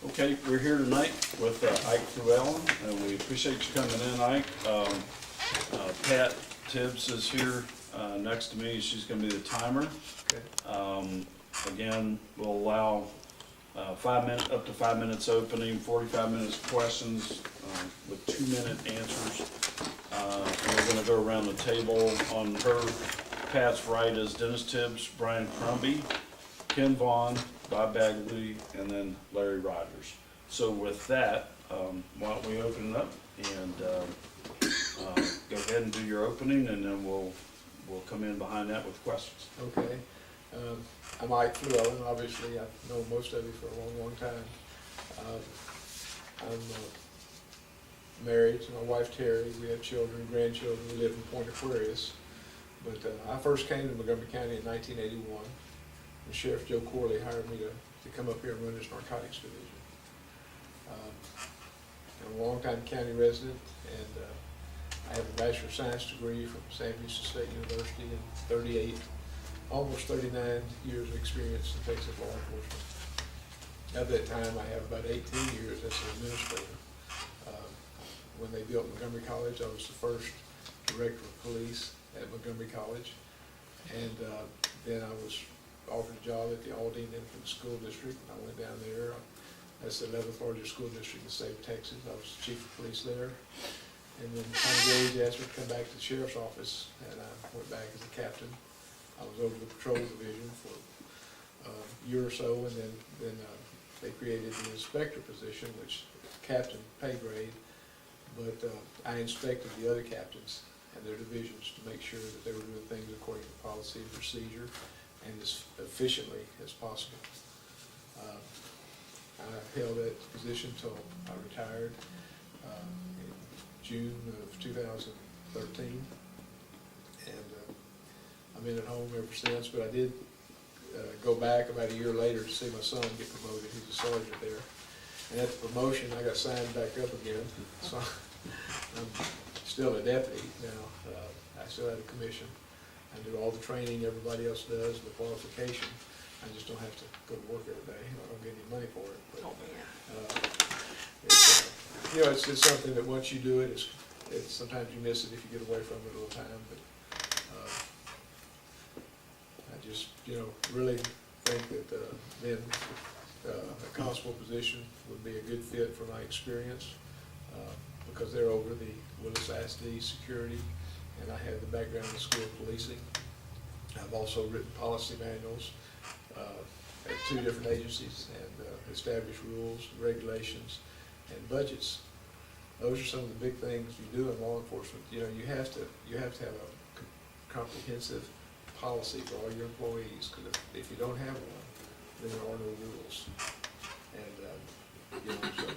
Okay, we're here tonight with Ike Fluellen, and we appreciate you coming in, Ike. Pat Tibbs is here next to me. She's going to be the timer. Okay. Again, we'll allow 5 minutes, up to 5 minutes opening, 45 minutes questions with 2-minute answers. And we're going to go around the table. On her, Pat's right is Dennis Tibbs, Brian Crumby, Ken Vaughn, Bob Bagley, and then Larry Rogers. So with that, why don't we open it up and go ahead and do your opening, and then we'll come in behind that with questions. Okay. I'm Ike Fluellen. Obviously, I've known most of you for a long, long time. I'm married to my wife Terry. We have children, grandchildren. We live in Point Aquarius. But I first came to Montgomery County in 1981. And Sheriff Joe Corley hired me to come up here and run his narcotics division. I'm a long-time county resident, and I have a Bachelor of Science degree from Sam Houston State University and almost 39 years of experience in Texas law enforcement. At that time, I have about 18 years as an administrator. When they built Montgomery College, I was the first director of police at Montgomery College, and then I was offered a job at the Aldine Independent School District, and I went down there. That's the 11th largest school district in the state of Texas. I was chief of police there. And then Tommy Gage asked me to come back to the sheriff's office, and I went back as a captain. I was over the patrol division for a year or so, and then they created the inspector position, which is captain pay grade. But I inspected the other captains and their divisions to make sure that they were doing things according to policy and procedure and as efficiently as possible. I held that position until I retired in June of 2013, and I've been at home ever since. But I did go back about a year later to see my son get promoted. He's a sergeant there, and at the promotion I got signed back up again, so I'm still a deputy now. I still have a commission. I do all the training everybody else does, the qualification. I just don't have to go to work every day. I don't get any money for it. But, it's just something that once you do it, it's sometimes you miss it if you get away from it a little time. But I just, really think that then a constable position would be a good fit for my experience because they're over the Willis ISD security, and I have the background in school policing. I've also written policy manuals at 2 different agencies and established rules, regulations, and budgets. Those are some of the big things you do in law enforcement. You have to have a comprehensive policy for all your employees, because if you don't have one, then there are no rules. And so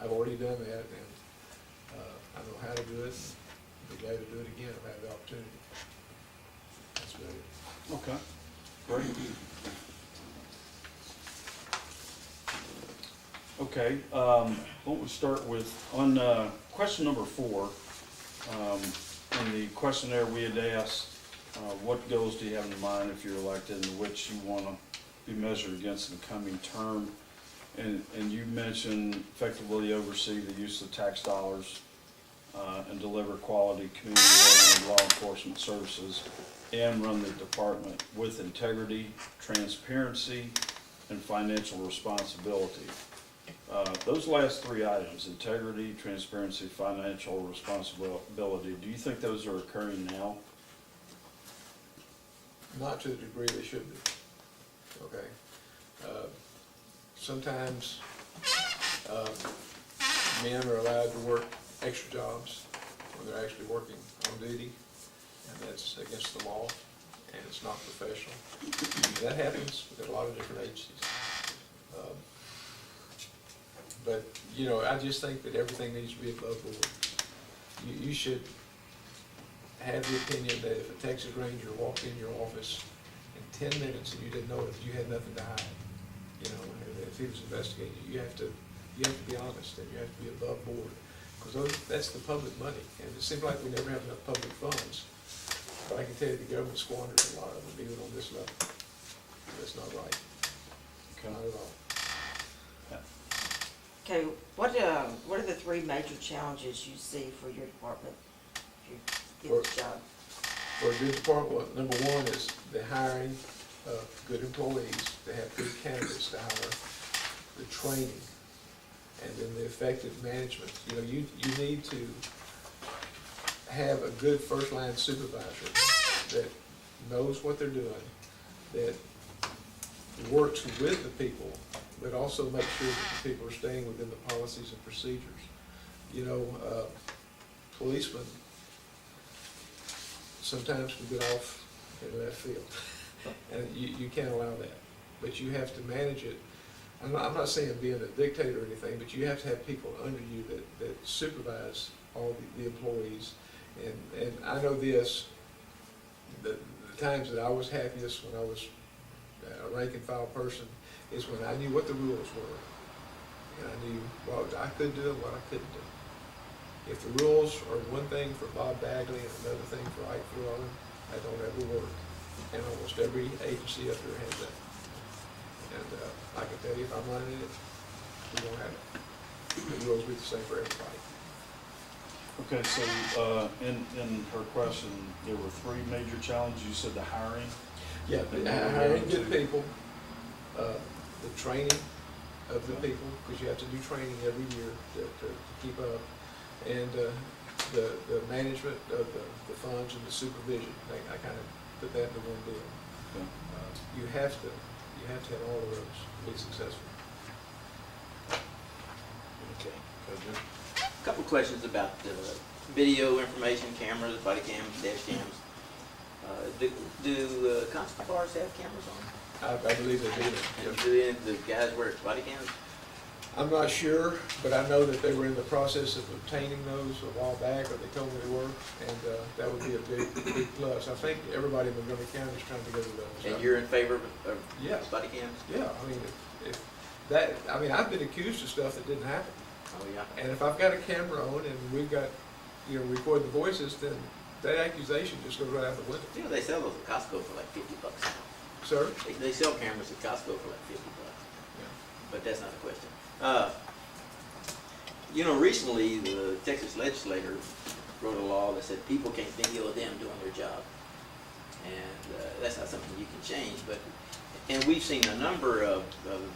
I've already done that, and I know how to do it. I'd be glad to do it again if I have the opportunity. That's about it. Okay, great. Okay, why don't we start with, on question number 4, in the questionnaire we had asked, what goals do you have in mind if you're elected, and which you want to be measured against in the coming term? And you mentioned effectively oversee the use of tax dollars and deliver quality community-oriented law enforcement services, and run the department with integrity, transparency, and financial responsibility. Those last 3 items, integrity, transparency, financial responsibility, do you think those are occurring now? Not to the degree they should be. Okay. Sometimes men are allowed to work extra jobs when they're actually working on duty, and that's against the law, and it's not professional. And that happens with a lot of different agencies. But I just think that everything needs to be above board. You should have the opinion that if a Texas Ranger walked in your office in 10 minutes and you didn't know it, you had nothing to hide. If he was investigating you, you have to be honest, and you have to be above board, because that's the public money, and it seems like we never have enough public funds. But I can tell you the government squanders a lot of them even on this level. That's not right. Okay. Not at all. Yeah. Okay, what are the three major challenges you see for your department if you get the job? For a good department, well, number one is the hiring of good employees, to have good candidates to hire, the training, and then the effective management. You know, you need to have a good first-line supervisor that knows what they're doing, that works with the people, but also makes sure that the people are staying within the policies and procedures. You know, policemen sometimes can get off in left field, and you can't allow that. But you have to manage it. I'm not saying being a dictator or anything, but you have to have people under you that supervise all the employees. And I know this, the times that I was happiest when I was a rank and file person is when I knew what the rules were. And I knew what I could do and what I couldn't do. If the rules are one thing for Bob Bagley and another thing for Ike Fluellen, that don't ever work. And almost every agency up there has that. And I can tell you, if I'm running it, we won't have it. The rules will be the same for everybody. Okay, so, in her question, there were three major challenges. You said the hiring? Yeah, hiring good people, the training of the people, because you have to do training every year to keep up, and the management of the funds and the supervision. I kind of put that into one deal. Okay. You have to have all of those to be successful. Okay. A couple questions about video information, cameras, body cams, dash cams. Do constable cars have cameras on? I believe they do. And Yes. do any of the guys wear body cams? I'm not sure, but I know that they were in the process of obtaining those a while back, or they told me they were, and that would be a big plus. I think everybody in Montgomery County is trying to go to those. And you're in favor of Yes. body cams? Yeah, I mean, if that, I mean, I've been accused of stuff that didn't happen. Oh, yeah. And if I've got a camera on and we've got, record the voices, then that accusation just goes right out the window. You know, they sell those at Costco for like $50 now. Sir? They sell cameras at Costco for like $50. Yeah. But that's not the question. Recently the Texas legislator wrote a law that said people can't video them doing their job. And that's not something you can change. And we've seen a number of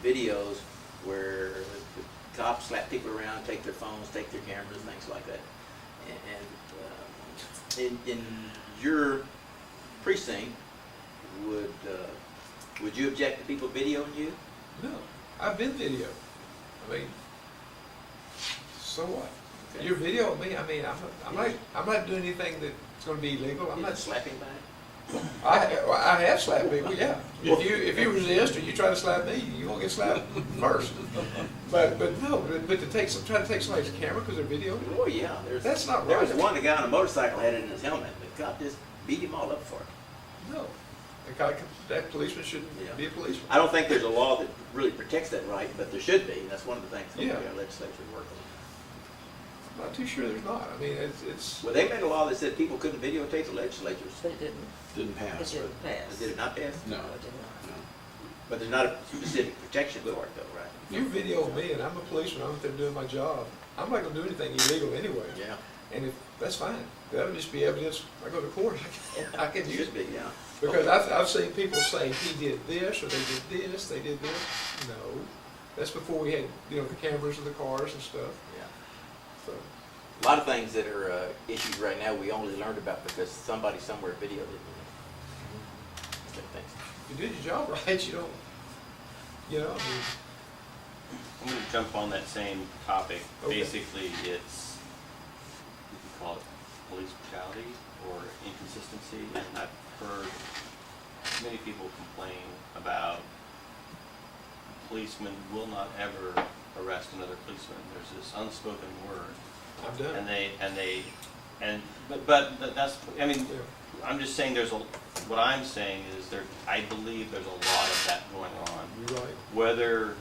videos where the cops slap people around, take their phones, take their cameras, things like that. And in your precinct, would you object to people videoing you? No, I've been videoed. I mean, so what? Okay. You're videoing me. I mean, I'm not doing anything that's going to be illegal. I'm You're not slapping back? I have slapped people, yeah. If you resist or you try to slap me, you won't get slapped first. But to try to take somebody's camera because they're videoing. Oh yeah, That's not There right. was one, the guy on a motorcycle had it in his helmet. The cop just beat him all up for it. No, that policeman shouldn't Yeah. be a policeman. I don't think there's a law that really protects that right, but there should be. That's one of the things that Yeah. our legislature work on. I'm not too sure there's not. I mean, it's Well, they made a law that said people couldn't videotape the legislatures. But it didn't, Didn't it pass. didn't pass. Did it not pass? No. No, it did not. No. But there's not a specific protection for it though, right? if you video me and I'm a policeman, I'm out there doing my job. I'm not going to do anything illegal anyway. Yeah. And if that's fine, that would just be evidence. I go to court, I can It use it. should be, yeah. Because I've seen people say he did this or they did this, they did this. No, that's before we had the cameras in the cars and stuff. Yeah. So A lot of things that are issues right now we only learned about because somebody somewhere videoed it. Okay, thanks. if you did your job right, you don't. I mean, I'm going to jump on that same topic. Okay. Basically, it's, you can call it police brutality or inconsistency, and I've heard many people complain about policemen will not ever arrest another policeman. There's this unspoken word, I've done it. but that's, I mean, Yeah. I'm just saying what I'm saying is I believe there's a lot of that going on. You're right. Whether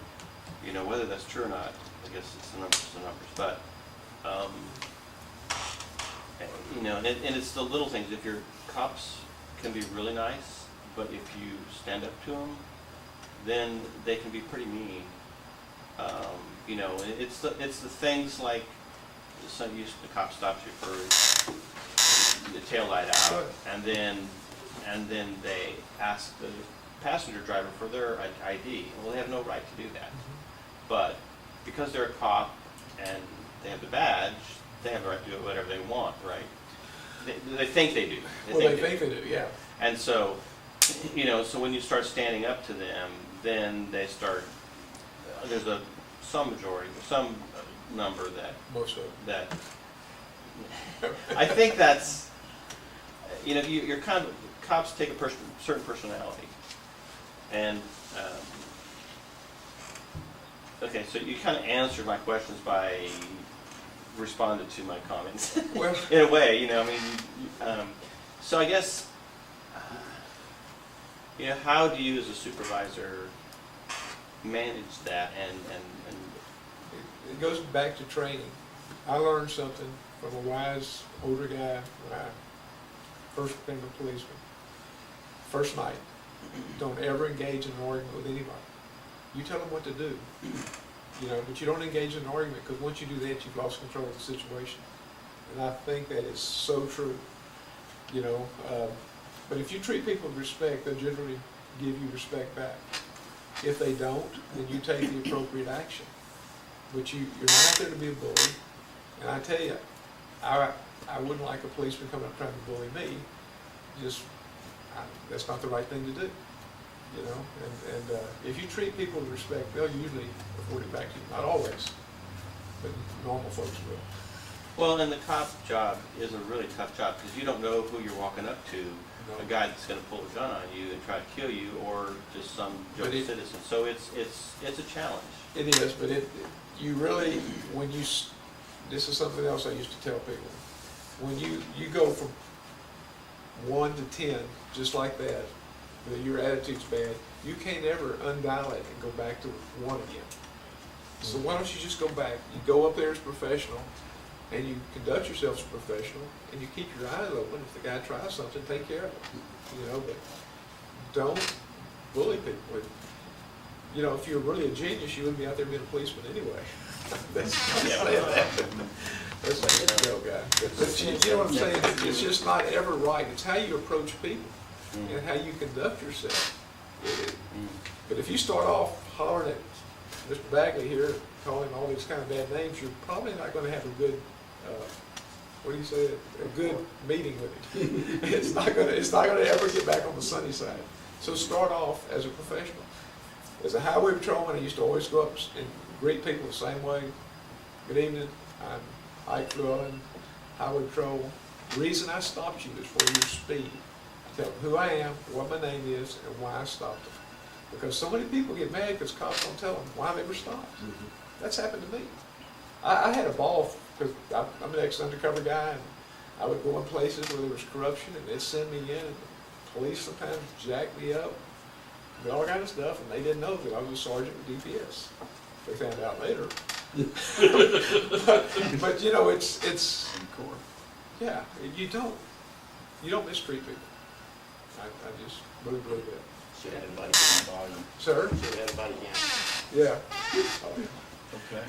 that's true or not, I guess it's the numbers, but, and it's the little things. If your cops can be really nice, but if you stand up to them, then they can be pretty mean. You know, it's the things like, some use the cop stops you for the taillight out, Right. and then they ask the passenger driver for their ID. Well, they have no right to do that. But because they're a cop and they have the badge, they have the right to do whatever they want, right? They think they do. They think they do, yeah. And so, you know, so when you start standing up to them, then they start, there's some number that, Most of them. I think that's, you know, you're kind of, cops take a certain personality. And, okay, so you kind of answered my questions by responded to my comments. Well, in a way, you know, I mean, so I guess, you know, how do you as a supervisor manage that and it goes back to training. I learned something from a wise older guy when I first became a policeman. First night, don't ever engage in an argument with anybody. You tell them what to do, you know, but you don't engage in an argument, because once you do that, you've lost control of the situation. And I think that is so true, you know. But if you treat people with respect, they'll generally give you respect back. If they don't, then you take the appropriate action. But you're not out there to be a bully. And I tell you, I wouldn't like a policeman coming up trying to bully me. That's not the right thing to do, you know. And if you treat people with respect, they'll usually afford it back to you. Not always, but normal folks will. well, and the cop job is a really tough job, because you don't know who you're walking up to. No. A guy that's going to pull a gun on you and try to kill you, or just some joke citizen. So it's a challenge. It is, but you really, when you, this is something else I used to tell people. When you go from 1 to 10, just like that, your attitude's bad, you can't ever undial it and go back to 1 again. So why don't you just go back? You go up there as a professional, and you conduct yourself as a professional, and you keep your eyes open. If the guy tries something, take care of it. You know, but don't bully people. You know, if you're really a genius, you wouldn't be out there being a policeman anyway. That's a real guy. But you know what I'm saying? It's just not ever right. It's how you approach people and how you conduct yourself. But if you start off hollering at Mr. Bagley here, calling him all these kind of bad names, you're probably not going to have a good, what do you say, a good meeting with him. It's not going to ever get back on the sunny side. So start off as a professional. As a highway patrolman, I used to always go up and greet people the same way. Good evening, I'm Ike Fluellen, Highway Patrol. The reason I stopped you is for your speed. I tell them who I am, what my name is, and why I stopped them. Because so many people get mad because cops don't tell them why they were stopped. That's happened to me. I had a ball, because I'm an ex-undercover guy, and I would go in places where there was corruption, and they'd send me in, and the police sometimes jacked me up, and all kind of stuff, and they didn't know that I was a sergeant with DPS. They found out later. but you know, it's yeah, you don't mistreat people. I just really believe that. Should have had a body cam volume. Sir? Should have had a body cam. Yeah. Okay.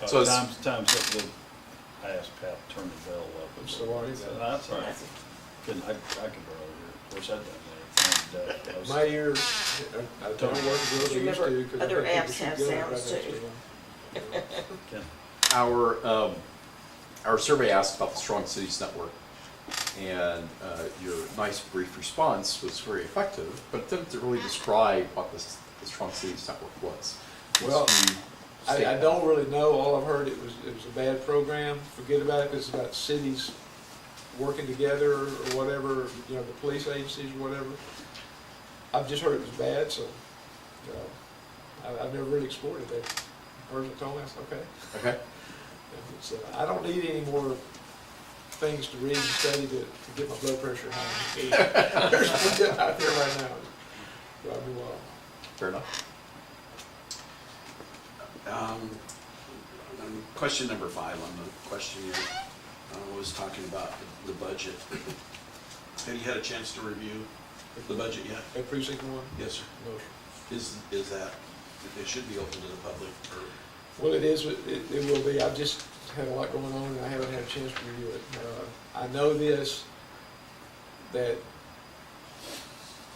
So it's- Time's up. I asked Pat to turn the bell up. I'm sorry. That's all right. I could barely hear it. Of course, I've done that. And, My ears, I don't work as Do you well as I used to. remember other apps have sounds too? Our survey asked about the Strong Cities Network, and your nice brief response was very effective, but it didn't really describe what the Strong Cities Network was. Well, Can you I state that? don't really know. All I've heard, it was a bad program. Forget about it. It's about cities working together or whatever, you know, the police agencies or whatever. I've just heard it was bad, so I've never really explored it. That person told me, I said, okay. Okay. I don't need any more things to read and study to get my blood pressure high. There's one out there right now. Drive me wild. Fair enough. Question number 5 on the questionnaire was talking about the budget. Have you had a chance to review the budget yet? At Precinct 1? Yes, sir. No, sir. Is that that they should be open to the public, or? Well, it is, it will be. I've just had a lot going on and I haven't had a chance to review it. I know this, that,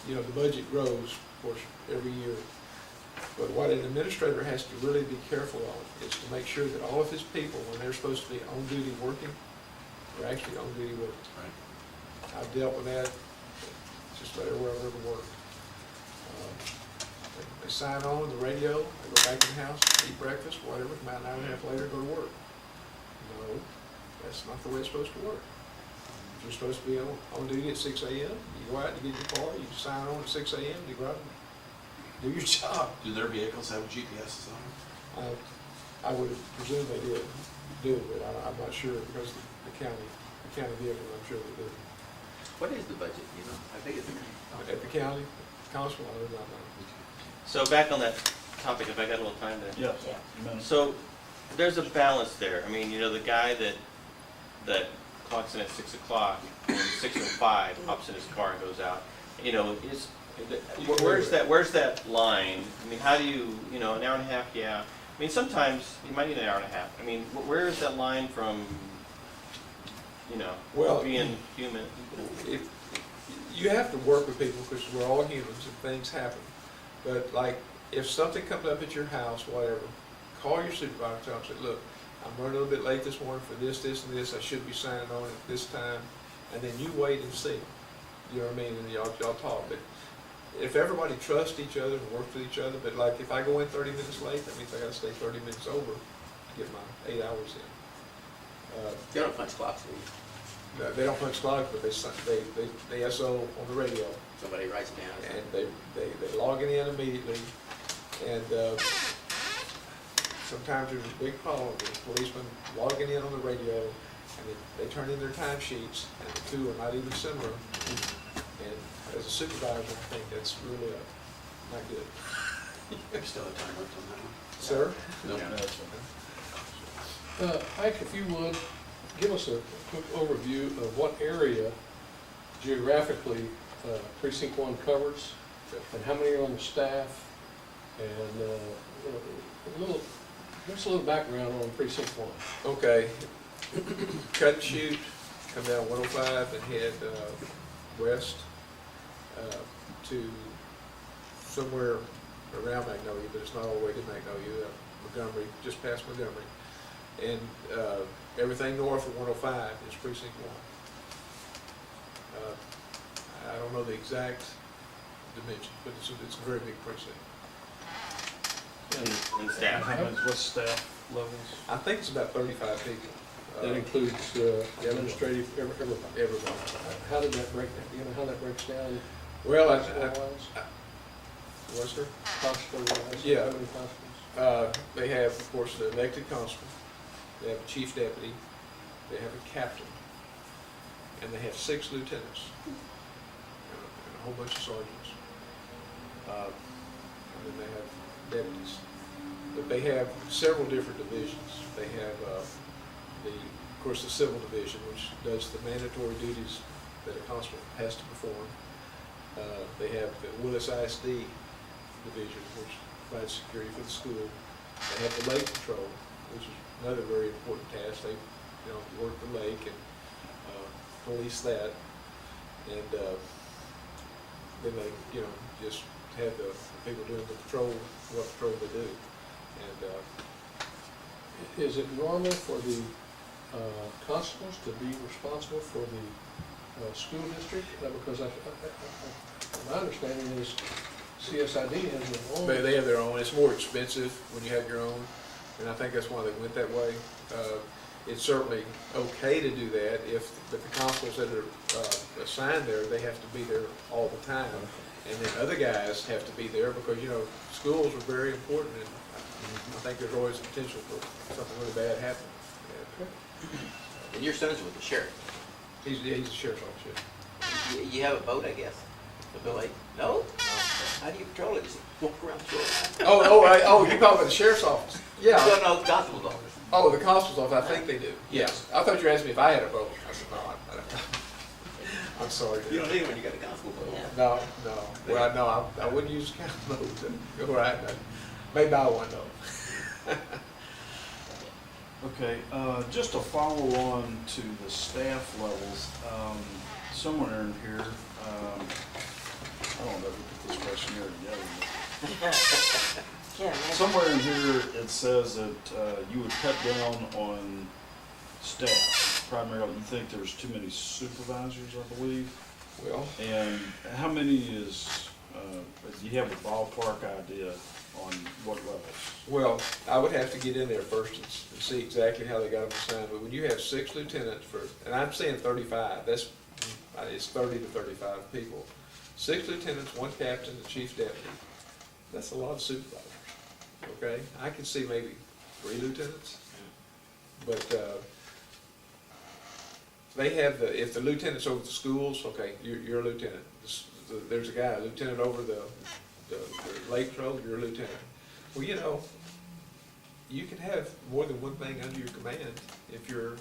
you know, the budget grows, of course, every year. But what an administrator has to really be careful of is to make sure that all of his people, when they're supposed to be on duty working, are actually on duty working. Right. I've dealt with that just about everywhere I've ever worked. They sign on the radio, they go back in the house, eat breakfast, whatever, come out an hour and a half later, go to work. No, that's not the way it's supposed to work. If you're supposed to be on duty at 6 a.m., you go out, you get your car, you sign on at 6 a.m., you go out and do your job. Do their vehicles have GPSs on them? I would presume they did do, but I'm not sure because the county vehicles, I'm sure they do. What is the budget, you know? How big is it? At the county, constable, I do not know. So back on that topic, if I got a little time to. Yes. Yeah. Amen. So there's a balance there. I mean, you know, the guy that clocks in at 6 o'clock and 6:05 hops in his car and goes out. You know, where's that line? I mean, how do you know, an hour and a half? Yeah. I mean, sometimes you might need an hour and a half. I mean, where is that line from? You know, Well, being human. If you have to work with people because we're all humans and things happen. But like, if something comes up at your house, whatever, call your supervisor, tell them, say, look, I'm running a little bit late this morning for this, and this. I should be signing on at this time, and then you wait and see. You know what I mean? And y'all talk. But if everybody trusts each other and works with each other, but like if I go in 30 minutes late, that means I got to stay 30 minutes over to get my 8 hours in. They don't punch clocks, do you? No, they don't punch clocks, but they SO on the radio, Somebody writes it down. and they log it in immediately. And sometimes there's a big problem with policemen logging in on the radio, and they turn in their time sheets, and the two are not even similar. And as a supervisor, I think that's really not good. We still have time left on that one. Sir? No. Yeah, that's okay. Ike, if you would, give us a quick overview of what area geographically Precinct 1 covers, and how many are on the staff, and just a little background on Precinct 1. Okay. Cut and shoot, come down 105 and head west to somewhere around Magnolia, but it's not all the way to Magnolia, Montgomery, just past Montgomery. And everything north of 105 is Precinct 1. I don't know the exact dimension, but it's a very big precinct. And staff. What's staff levels? I think it's about 35 people. That includes administrative, everybody. Everybody. How did that break down? Do you know how that breaks down? Well, Constable-wise? what's there? Constable-wise? Yeah. How many constables? They have, of course, the elected constable, they have a chief deputy, they have a captain, and they have 6 lieutenants, and a whole bunch of sergeants. And then they have deputies. But they have several different divisions. They have of course, the civil division, which does the mandatory duties that a constable has to perform. They have the Willis ISD division, which provides security for the school. They have the lake patrol, which is another very important task. They, work the lake and police that, and then they, just have the people doing the patrol, what patrol they do. And Is it normal for the constables to be responsible for the school district? Because my understanding is CSID has their own. they have their own. It's more expensive when you have your own, and I think that's why they went that way. It's certainly okay to do that but the constables that are assigned there, they have to be there all the time. And then other guys have to be there because, schools are very important, and I think there's always potential for something really bad happening. And your son's with the sheriff. He's a sheriff's officer. You have a boat, I guess, with the lake? No? How do you patrol it? Just walk around the shore? You talking about the sheriff's office? Yeah. No, the constable's office. Oh, the constable's office, I think they do. Yes. I thought you were asking me if I had a boat. I said, no, I don't. I'm sorry. You don't need it when you got a constable boat. Yeah. No. Well, no, I wouldn't use a kind of boat to go right. May buy one though. Okay, just to follow on to the staff levels, somewhere in here, I don't know who put this questionnaire together. Can't imagine. Somewhere in here, it says that you would cut down on staff, primarily, you think there's too many supervisors, I believe? Well, And how many is, do you have a ballpark idea on what levels? well, I would have to get in there first and see exactly how they got them assigned, but when you have 6 lieutenants for, and I'm saying 35, that's, it's 30 to 35 people. 6 lieutenants, 1 captain, the chief deputy, that's a lot of supervisors, okay? I can see maybe 3 lieutenants, but, they have the, if the lieutenant's over the schools, okay, you're a lieutenant. There's a guy, a lieutenant over the Lake Road, you're a lieutenant. Well, you know, you can have more than one thing under your command if you're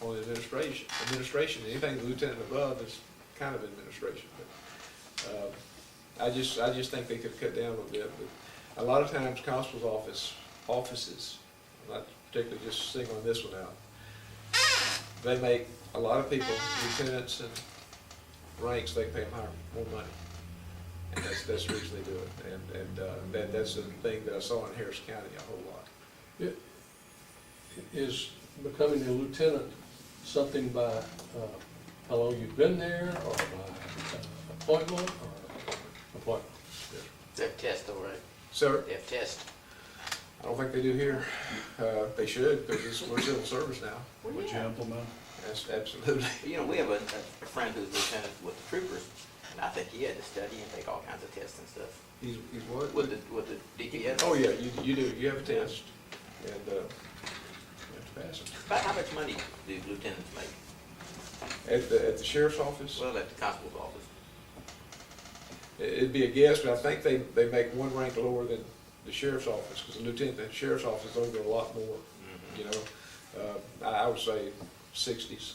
on administration. Administration, anything lieutenant above is kind of administration. But I just think they could cut down a little bit. But a lot of times, constable's offices, I'm not particularly just singling this one out, they make a lot of people, lieutenants and ranks, they pay them more money. And that's the reason they do it. And that's the thing that I saw in Harris County a whole lot. Is becoming a lieutenant something by how long you've been there, or by appointment, or appointment? They have tests though, right? Sir, They have tests. I don't think they do here. They should, because we're civil service now. Would you implement? That's absolutely. You know, we have a friend who's lieutenant with the troopers, and I think he had to study and take all kinds of tests and stuff. He's what? With the DPS. Oh, yeah, you do. You have a test, and you have to pass it. About how much money do lieutenants make? At the sheriff's office, Well, at the constable's office. it'd be a guess, but I think they make one rank lower than the sheriff's office, because the sheriff's office is over a lot more, you know. I would say 60s.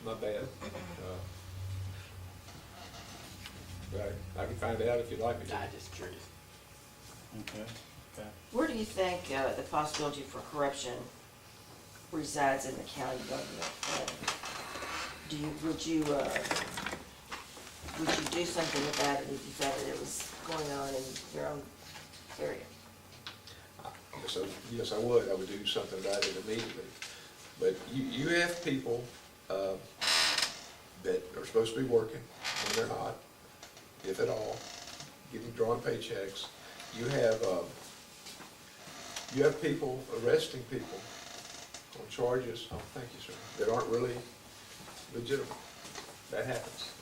Not bad. But I can find out if you'd like me to. I'm just curious. Okay, okay. Where do you think the possibility for corruption resides in the county government? And would you do something about it if you felt that it was going on in your own area? So, yes, I would. I would do something about it immediately. But you have people that are supposed to be working when they're not, if at all, drawing paychecks. You have people arresting people on charges, oh, thank you, sir, that aren't really legitimate. That happens.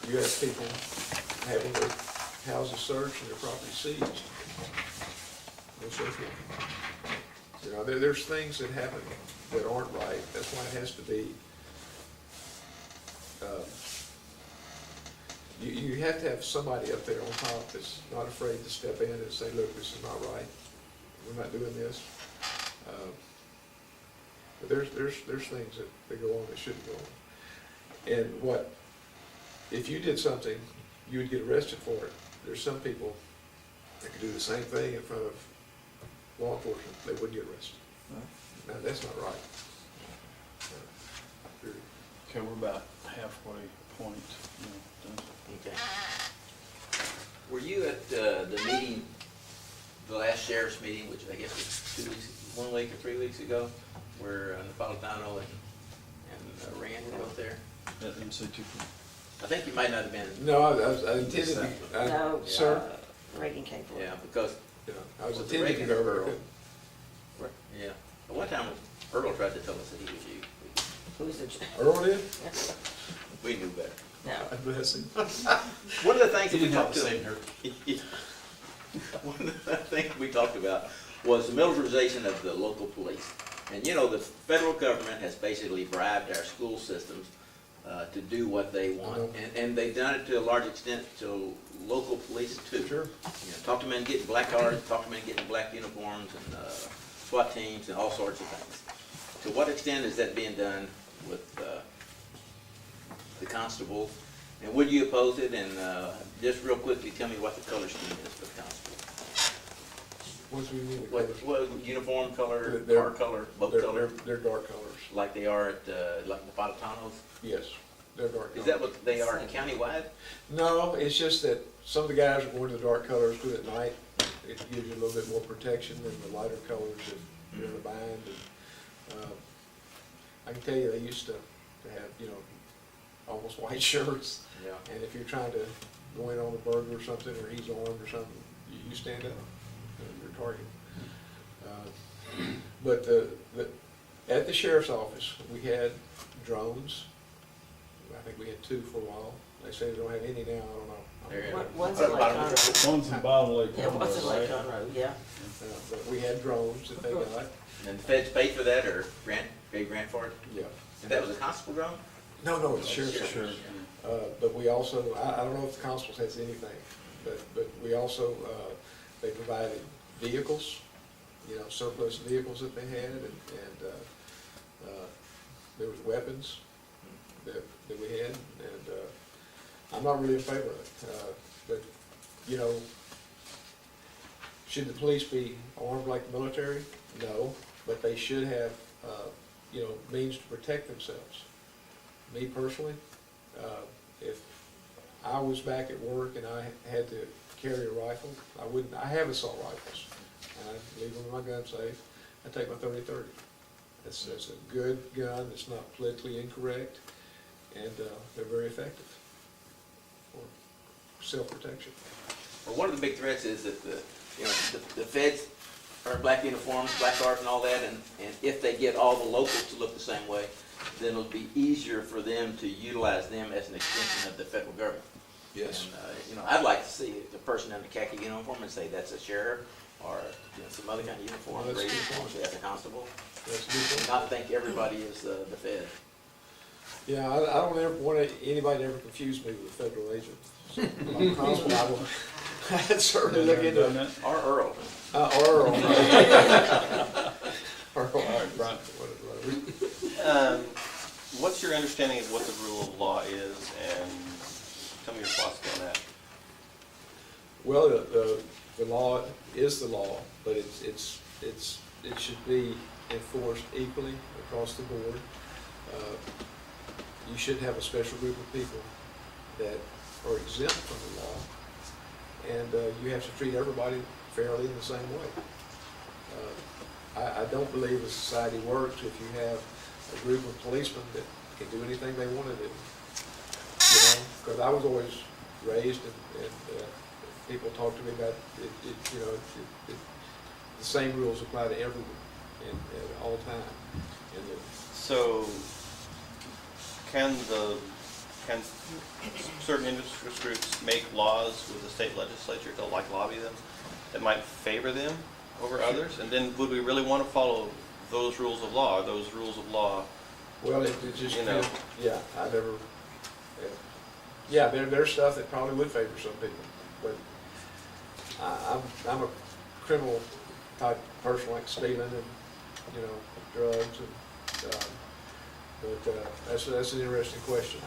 You have people having their houses searched and their property seized, and so forth. You know, there's things that happen that aren't right. That's why it has to be, you have to have somebody up there on top that's not afraid to step in and say, look, this is not right. We're not doing this. But there's things that go on that shouldn't go on. And if you did something, you would get arrested for it. There's some people that could do the same thing in front of law enforcement, they wouldn't get arrested. Now, that's not right. Period. Okay, we're about halfway point. Done. Okay. Were you at the meeting, the last sheriff's meeting, which I guess was 2 weeks, 1 week or 3 weeks ago, where Napolitano and Rand were both there? At MC2. I think you might not have been. No, I intended to, No, sir, Reagan came forward. Yeah, because, you know, I was Was it intending to Reagan go, or but I Earl? couldn't. yeah, at one time Earl tried to tell us that he was you. Who's the, Earl did? We knew better. no. I bless him. One of the things that we didn't have talked to to say her. one of the things we talked about was the militarization of the local police. And you know, the federal government has basically bribed our school systems to do what they want. And they've done it to a large extent to local police too. Sure. You know, talk to men getting black cards, talk to men getting black uniforms and SWAT teams and all sorts of things. To what extent is that being done with the constable And would you oppose it? And just real quickly, tell me what the color scheme is for the constable. What do you mean? What uniform color, They're- car color, boat They're color, dark colors. like they are at like the Politanos? Yes, they're dark colors. Is that what they are countywide? No, it's just that some of the guys are going to the dark colors good at night. It gives you a little bit more protection than the lighter colors if you're in a bind. And, I can tell you, they used to have, you know, almost white shirts. Yeah. And if you're trying to go in on a burger or something, or he's armed or something, you stand up, you're target. But at the sheriff's office, we had drones. I think we had 2 for a while. They say they don't have any now, I don't know. There. One's in Lake Conroe. One's in Bottom Lake. Yeah, one's in Lake right? Conroe, yeah. But we had drones that they got, And the feds paid for that, or gave grant for it? yeah. And that was a constable drone? No, it's sheriff's Sure. office. But we also, I don't know if the constables has anything, but we also, they provided vehicles, you know, surplus vehicles that they had, and there was weapons that we had, and I'm not really in favor of it. But, you know, should the police be armed like the military? No, but they should have, you know, means to protect themselves. Me personally, if I was back at work and I had to carry a rifle, I have assault rifles. And I leave them in my gun safe. I take my 30-30. It's a good gun, it's not politically incorrect, and they're very effective for self-protection. Well, one of the big threats is that the feds are in black uniforms, black cars and all that, and if they get all the locals to look the same way, then it'll be easier for them to utilize them as an extension of the federal government. Yes. And, I'd like to see the person in the khaki uniform and say that's a sheriff, or some other kind of uniform, Well, that's gray a good uniform, point. say that's a constable. That's a good And point. not think everybody is the fed. Yeah, I don't ever want anybody to ever confuse me with a federal agent. So, if I'm a constable, I will, I'd certainly look into it. Or Earl. Or Earl. All right, Brian. Whatever. What's your understanding of what the rule of law is, and tell me your philosophy on that? Well, the law is the law, but it should be enforced equally across the board. You should have a special group of people that are exempt from the law, and you have to treat everybody fairly in the same way. I don't believe a society works if you have a group of policemen that can do anything they want to do. You know, because I was always raised, and people talk to me about the same rules apply to everyone and at all time. And So, can certain industry groups make laws with the state legislature to lobby them that might favor them over others? And then would we really want to follow those rules of law? Are those rules of law? well, it just, You know. yeah, I never, yeah, there's stuff that probably would favor some people, but I'm a criminal type person, like stealing and, you know, drugs, and, but that's an interesting question.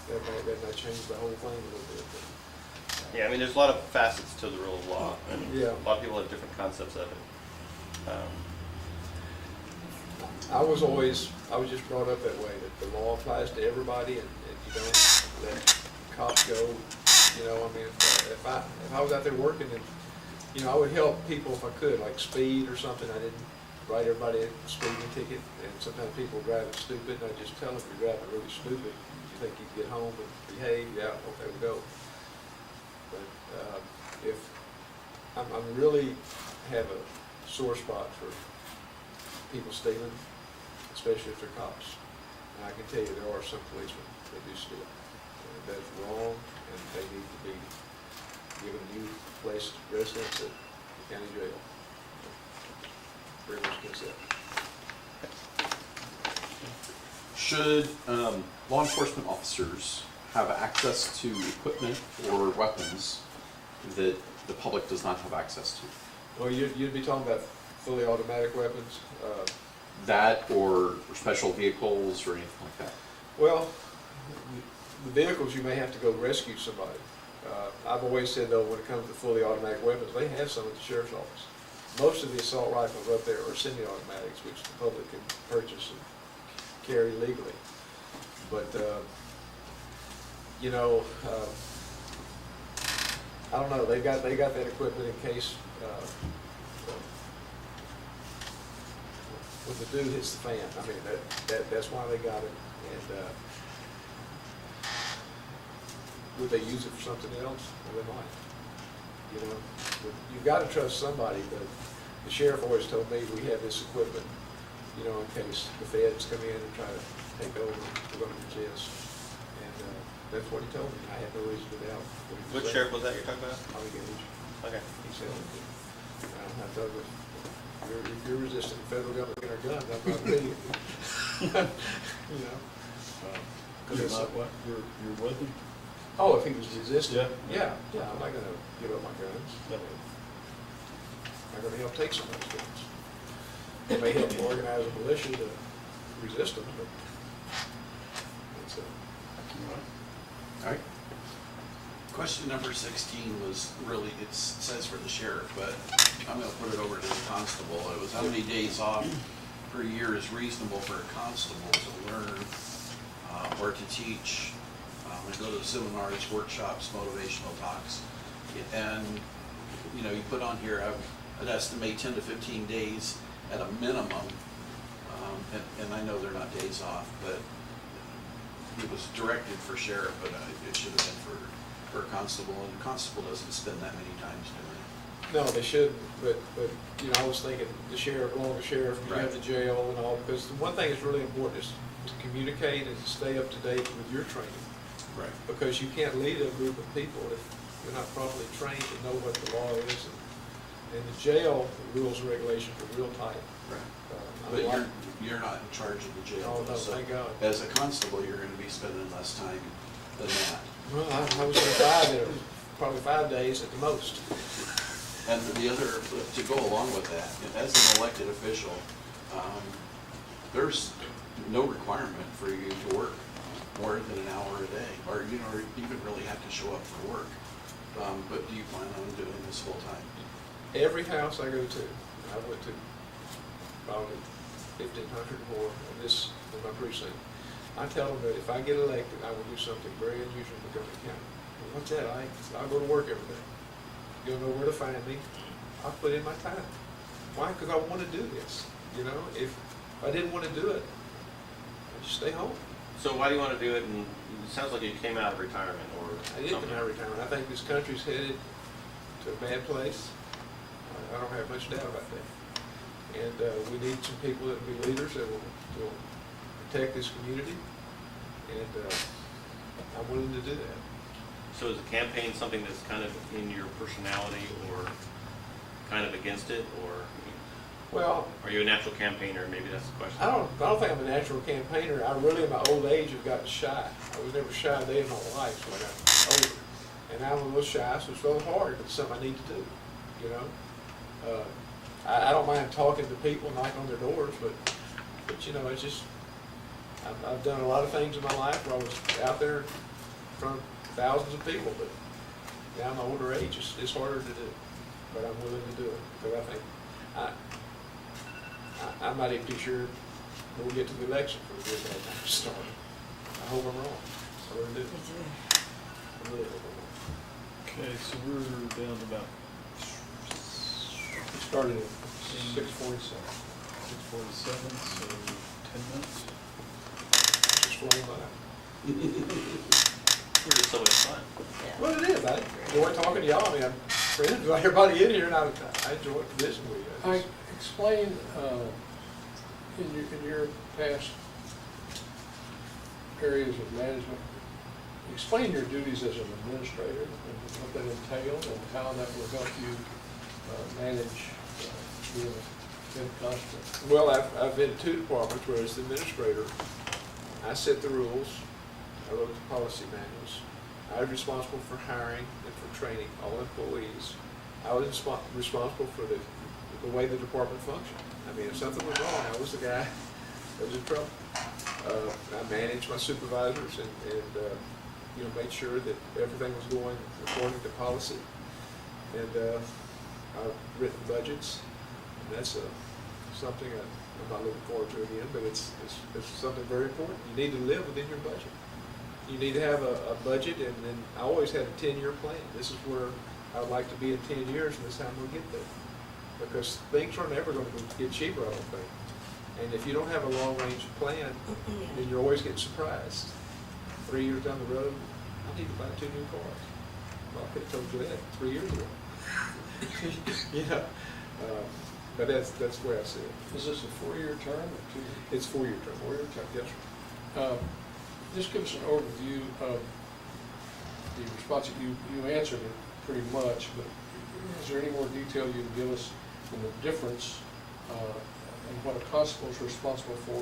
That might change the whole thing a little bit. But, Yeah, I mean, there's a lot of facets to the rule of law, and Yeah. a lot of people have different concepts of it. I was just brought up that way, that the law applies to everybody, and you don't let cops go. You know, I mean, if I was out there working, and, you know, I would help people if I could, like speed or something. I didn't write everybody a speeding ticket, and sometimes people are driving stupid, and I just tell them, if you're driving really stupid, you think you can get home and behave, yeah, okay, we'll go. But if I'm really have a sore spot for people stealing, especially if they're cops. And I can tell you there are some policemen that do steal. That's wrong, and they need to be given new place residence at the county jail. Pretty much against that. Should law enforcement officers have access to equipment or weapons that the public does not have access to? Well, you'd be talking about fully automatic weapons. That or special vehicles or anything like that? Well, the vehicles, you may have to go rescue somebody. I've always said though, when it comes to fully automatic weapons, they have some at the sheriff's office. Most of the assault rifles up there are semi-automatics, which the public can purchase and carry legally. But, you know, I don't know, they got that equipment in case, when the dude hits the fan. I mean, that's why they got it. And, would they use it for something else? Well, they might. You know, but you've got to trust somebody, but the sheriff always told me we have this equipment, you know, in case the feds come in and try to take over, we're going to chest. And that's what he told me. I had no reason to doubt what he Which said. sheriff was that you're talking about? I'll get it. Okay. He said, I told him, if you're resisting the federal government getting our guns, I'm not with you. You know? You're not what, you're with them? Oh, if he was resisting? Yeah. Yeah, I'm not gonna give up my guns. Yeah. I'm gonna help take somebody's guns. It may help organize a militia to resist them, but it's All right. Question number 16 was really, it says for the sheriff, but I'm gonna put it over to the constable. It was how many days off per year is reasonable for a constable to learn or to teach, and go to seminars, workshops, motivational talks. And, you know, you put on here, I'd estimate 10 to 15 days at a minimum. And I know they're not days off, but it was directed for sheriff, but it should have been for a constable, and the constable doesn't spend that many times doing it. No, they shouldn't, but, you know, I was thinking the sheriff, going to the sheriff, you have the jail and all, because the one thing that's really important is to communicate and to stay up to date with your training. Right. Because you can't lead a group of people if you're not properly trained to know what the law is. And the jail, the rules and regulations are real tight. Right. I But like- you're not in charge of the jail. Oh, no, so thank God. As a constable, you're gonna be spending less time than that. Well, I was in 5 there, probably 5 days at the most. And the other, to go along with that, as an elected official, there's no requirement for you to work more than an hour a day, or, you know, or even really have to show up for work. But do you plan on doing this full time? Every house I go to, I went to probably 1,500 more in my precinct. I tell them that if I get elected, I will do something very unusual in Montgomery County. Well, what's that, Ike? I'll go to work every day. You'll know where to find me. I'll put in my time. Why? Because I want to do this. You know, if I didn't want to do it, I'd just stay home. So why do you want to do it? And it sounds like you came out of retirement or I did something. come out of retirement. I think this country's headed to a bad place. I don't have much doubt about that. And we need some people that will be leaders that will protect this community. And I'm willing to do that. So is the campaign something that's kind of in your personality or kind of against it, or Well, are you a natural campaigner? Maybe that's the question. I don't think I'm a natural campaigner. I really, in my old age, have gotten shy. I was never shy a day in my life when I got older. And now I'm a little shy, so it's really hard, but it's something I need to do, you know? I don't mind talking to people, knocking on their doors, but you know, it's just, I've done a lot of things in my life where I was out there in front of thousands of people, but now I'm older age, it's harder to do. But I'm willing to do it, because I think, I'm not even too sure when we get to the election for a good bad time to start. I hope I'm wrong. I really do. I really hope I'm wrong. Okay, so we're down to about We started at 6:47. 6:47, so 10 minutes. Just flying by. We're just so much fun. Yeah. Well, it is. I enjoy talking to y'all. I mean, I'm friends with everybody in here, and I enjoy visiting with you. I explain, in your past areas of management, explain your duties as an administrator and what that entailed and how that will help you manage being a head constable. Well, I've been in 2 departments where as the administrator, I set the rules, I wrote the policy manuals. I was responsible for hiring and for training all employees. I was responsible for the way the department functioned. I mean, if something was wrong, I was the guy that was in trouble. I managed my supervisors and made sure that everything was going according to policy. And our written budgets, and that's something I'm not looking forward to again, but it's something very important. You need to live within your budget. You need to have a budget, and then I always had a 10-year plan. This is where I would like to be in 10 years, and this is how I'm going to get there. Because things are never going to get cheaper, I don't think. And if you don't have a long-range plan, then you're always getting surprised. 3 years down the road, I need to buy 2 new cars. Well, I could have told you that 3 years ago. Yeah, but that's the way I see it. Is this a 4-year term or 2 years? It's 4-year term. 4-year term. Yes, sir. Just give us an overview of the response. You answered it pretty much, but is there any more detail you can give us in the difference in what a constable is responsible for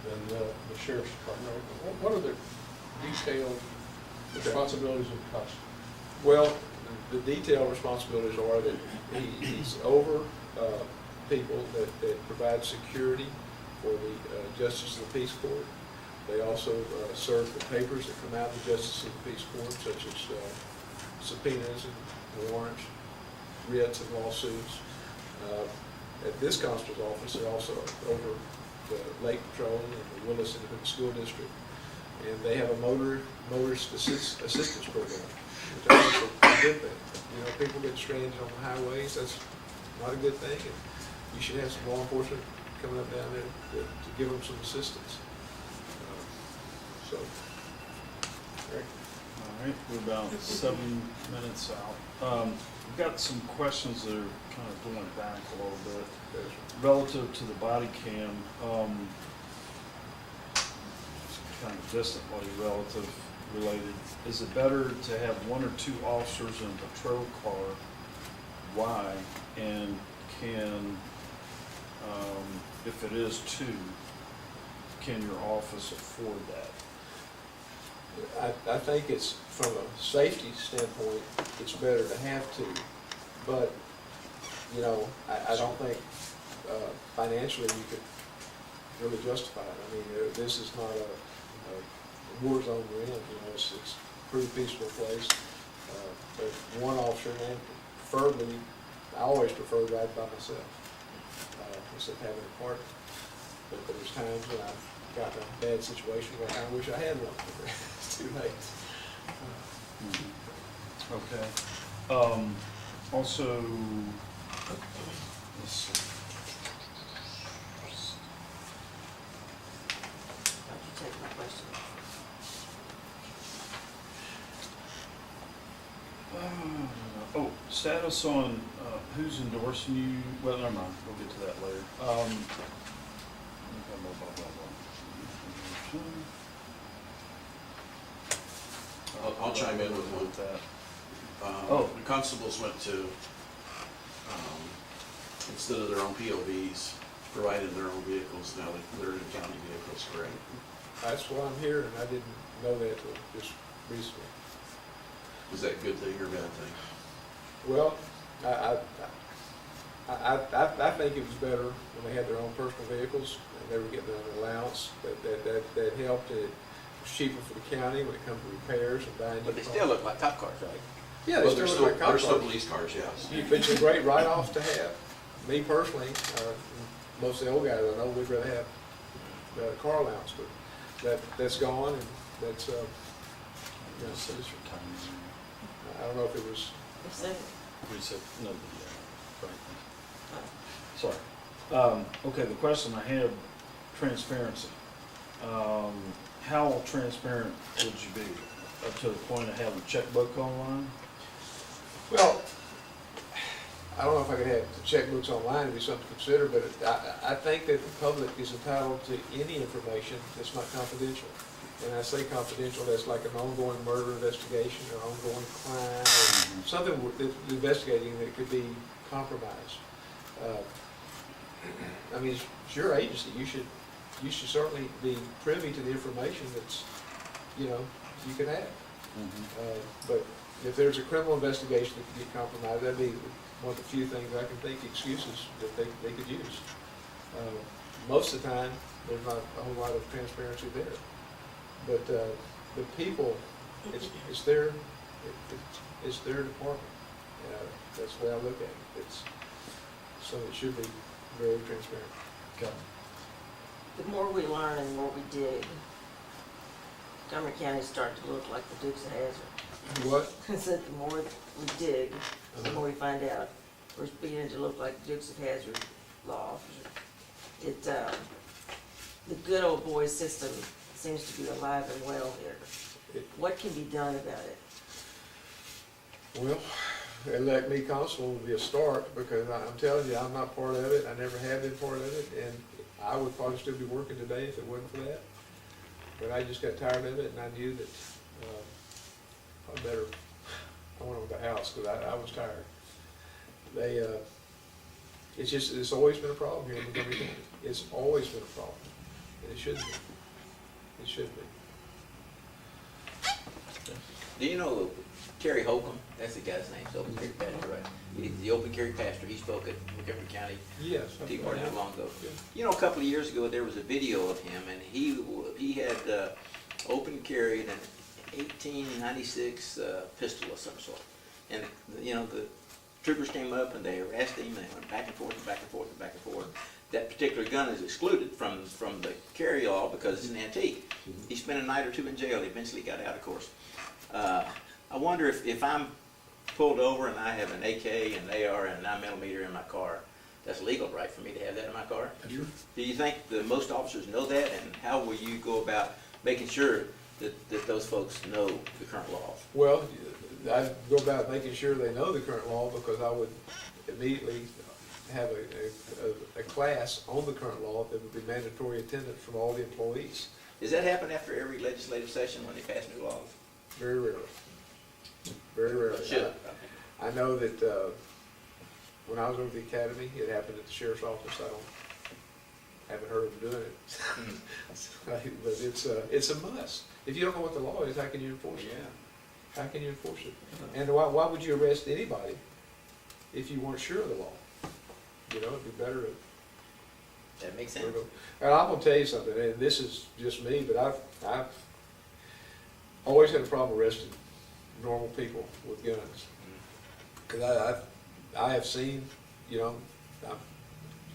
than the sheriff's department? What are the detailed responsibilities of the constable? Well, the detailed responsibilities are that he's over people that provide security for the Justice of the Peace Court. They also serve the papers that come out of the Justice of the Peace Court, such as subpoenas and warrants, writs and lawsuits. At this constable's office, they're also over the Lake Patrol and the Willis Independent School District. And they have a motorist assistance program, which I think is a good thing. You know, people get stranded on the highways, that's not a good thing. And you should have some law enforcement coming up down there to give them some assistance. So, All right, we're about 7 minutes out. We've got some questions that are kind of going back a little bit. Relative to the body cam, kind of distantly related, is it better to have 1 or 2 officers in a patrol car? Why? And can, if it is 2, can your office afford that? I think it's, from a safety standpoint, it's better to have 2, but, you know, I don't think financially you could really justify it. I mean, this is not a war zone we're in, you know, it's a pretty peaceful place. But 1 officer, and preferably, I always prefer riding by myself, instead of having a partner. But there's times when I've got in a bad situation where I wish I had 1. It's too late. Okay. Also, let's see. Don't you take my question? Oh, status on who's endorsing you? Well, never mind. We'll get to that later. I'll chime in with one. that. The constables went to, instead of their own POVs, provided their own vehicles, now they're in county vehicles, correct? That's why I'm here, and I didn't know that till just recently. Is that a good thing or a bad thing? Well, I think it was better when they had their own personal vehicles and they were getting an allowance that helped. It was cheaper for the county when it comes to repairs and buying. But they still look like cop cars, right? Yeah, Well, they still look like cop they're still cars. police cars, yes. But it's a great write-off to have. Me personally, most of the old guys I know, we'd rather have the car allowance, but that's gone, and that's, you know, This is your time. I don't know if it was, What's that? We said, no, Franklin. Oh. Sorry. Okay, the question I had, transparency. How transparent would you be up to the point of having a checkbook online? well, I don't know if I could have the checkbooks online, it'd be something to consider, but I think that the public is entitled to any information that's not confidential. And I say confidential, that's like an ongoing murder investigation or ongoing crime or something that's investigating that could be compromised. I mean, it's your agency, you should certainly be privy to the information that's, you know, you can have. But if there's a criminal investigation that could get compromised, that'd be one of the few things I can think excuses that they could use. Most of the time, there's not a whole lot of transparency there. But the people it's their, it's their department. That's the way I look at it. So it should be very transparent. Okay. The more we learn and the more we dig, Montgomery County's starting to look like the Dukes of Hazzard. What? I said the more we dig, the more we find out, we're beginning to look like the Dukes of Hazzard law officer. The good old boy system seems to be alive and well here. What can be done about it? Well, elect me constable would be a start, because I'm telling you, I'm not part of it. I never have been part of it, and I would probably still be working today if it wasn't for that. But I just got tired of it, and I knew that I went over the house, because I was tired. It's always been a problem here in Montgomery County. It's always been a problem, and it should be. It should be. Do you know Terry Holcomb? That's the guy's name, so open carry pastor, right? He's the open carry pastor. He spoke at Montgomery County Yes. Tea Party not long ago. Yeah. You know, a couple of years ago, there was a video of him, and he had open carried an 1896 pistol of some sort. And, you know, the troopers came up and they arrested him, and they went back and forth and back and forth and back and forth. That particular gun is excluded from the carry law because it's an antique. He spent a night or two in jail. He eventually got out, of course. I wonder if I'm pulled over and I have an AK and AR and 9mm in my car, that's legal, right, for me to have that in my car? Sure. Do you think that most officers know that, and how will you go about making sure that those folks know the current laws? Well, I'd go about making sure they know the current law, because I would immediately have a class on the current law that would be mandatory attendance from all the employees. Does that happen after every legislative session when they pass new laws? Very rarely. Very rarely. It should. I know that when I was over the academy, it happened at the sheriff's office. Haven't heard of them doing it. But it's a must. If you don't know what the law is, how can you enforce it? Yeah. How can you enforce it? And why would you arrest anybody if you weren't sure of the law? You know, it'd be better to. That makes sense. And I'm gonna tell you something, and this is just me, but I've always had a problem arresting normal people with guns. Because I have seen, you know, I've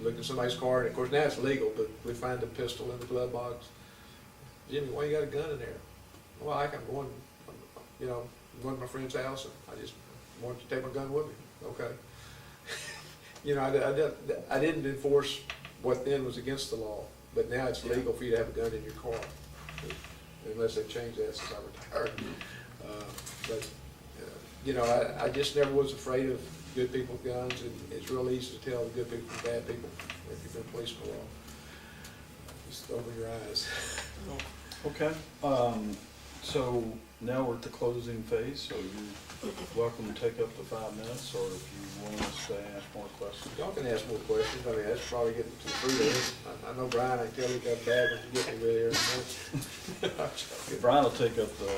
looked at somebody's car, and of course now it's legal, but we find a pistol in the glove box. Jimmy, why you got a gun in there? Well, I'm going, you know, I'm going to my friend's house, and I just wanted to take my gun with me. Okay. You know, I didn't enforce what then was against the law, but now it's legal for you to have a gun in your car, unless they've changed that since I retired. You know, I just never was afraid of good people with guns, and it's real easy to tell the good people from bad people if you've been policeman a while. Just open your eyes. Okay, so now we're at the closing phase, so you're welcome to take up to 5 minutes, or if you want us to ask more questions. Y'all can ask more questions. I mean, that's probably getting to the fruit of it. I know Brian, I can tell you got a bad one to get me with here. Brian will take up the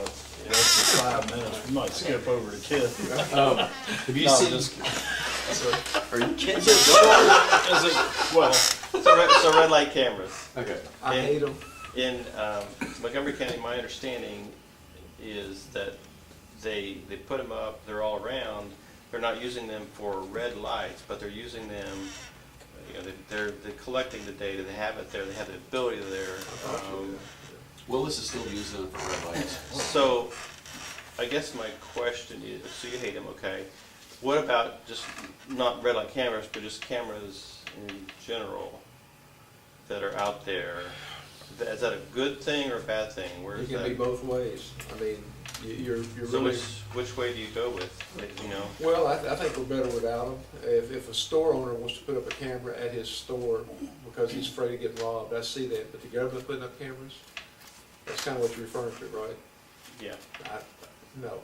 extra 5 minutes. We might skip over the kid. Have you No, seen? just- Are you kidding? Is it, well, So red light cameras. Okay. I hate them. In Montgomery County, my understanding is that they put them up, they're all around, they're not using them for red lights, but they're using them, you know, they're collecting the data, they have it there, they have the ability there. Willis is still using them for red lights. So, I guess my question is, so you hate them, okay. What about just, not red light cameras, but just cameras in general that are out there? Is that a good thing or a bad thing? Where It is can that? be both ways. I mean, you're So really. which way do you go with, you know? Well, I think we're better without them. If a store owner wants to put up a camera at his store because he's afraid of getting robbed, I see that. But the government putting up cameras, that's kind of what you're referring to, right? Yeah. No.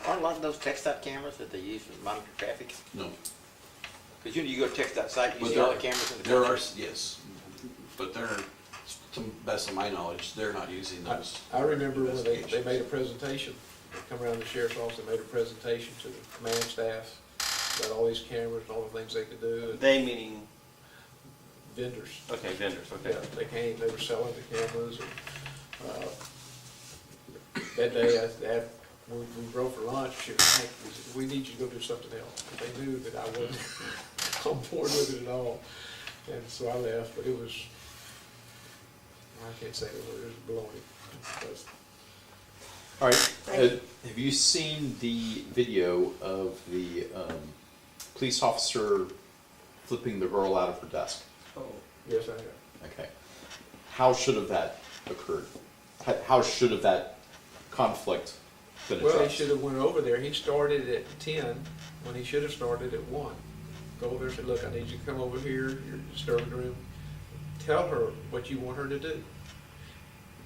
Aren't a lot of those TxDOT cameras that they use to monitor traffic? No. Because you go to TxDOT site, you But see all the cameras in the There country. are, yes, but they're, to the best of my knowledge, they're not using those. I remember when they investigations. made a presentation, they come around the sheriff's office, they made a presentation to the command staff about all these cameras and all the things they could do. And They meaning, vendors. okay, vendors, okay. Yeah, they came, they were selling the cameras. And that day, we drove for lunch, she was like, we said, we need you to go do something else. But they knew that I wasn't on board with it at all. And so I left, but it was, I can't say the word, it was baloney. But All right, Thank you. have you seen the video of the police officer flipping the girl out of her desk? Oh, yes, I have. Okay. How should have that occurred? How should have that conflict been Well, he addressed? should have went over there. He started at 10 when he should have started at 1. Go over there and say, look, I need you to come over here, your disturbing room. Tell her what you want her to do.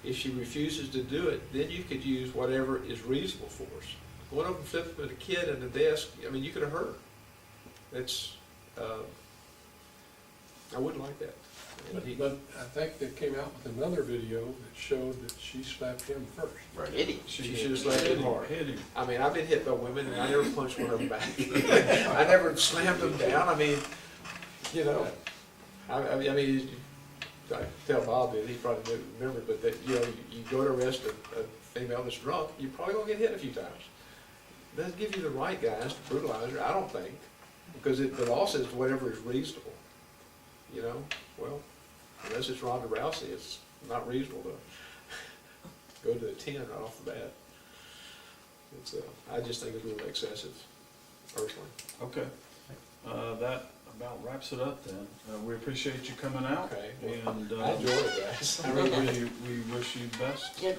If she refuses to do it, then you could use whatever is reasonable force. One of them flipping a kid in the desk, I mean, you could have hurt. That's, I wouldn't like that. And he- But I think they came out with another video that showed that she slapped him first. Right. Eddie. She should have slapped him hard. Hit him. I mean, I've been hit by women, and I never punched one of them back. I never slammed them down. I mean, you know, I mean, I tell Bob that he probably didn't remember, but that, you know, you go to arrest a female that's drunk, you're probably gonna get hit a few times. Doesn't give you the right, guys, to brutalize her, I don't think, because the law says whatever is reasonable. You know, well, unless it's Ronda Rousey, it's not reasonable to go to a 10 right off the bat. It's, I just think it's a little excessive, personally. Okay. That about wraps it up then. We appreciate you coming out. Okay, well, And I enjoy it, guys. I really do. we wish you the best. yeah,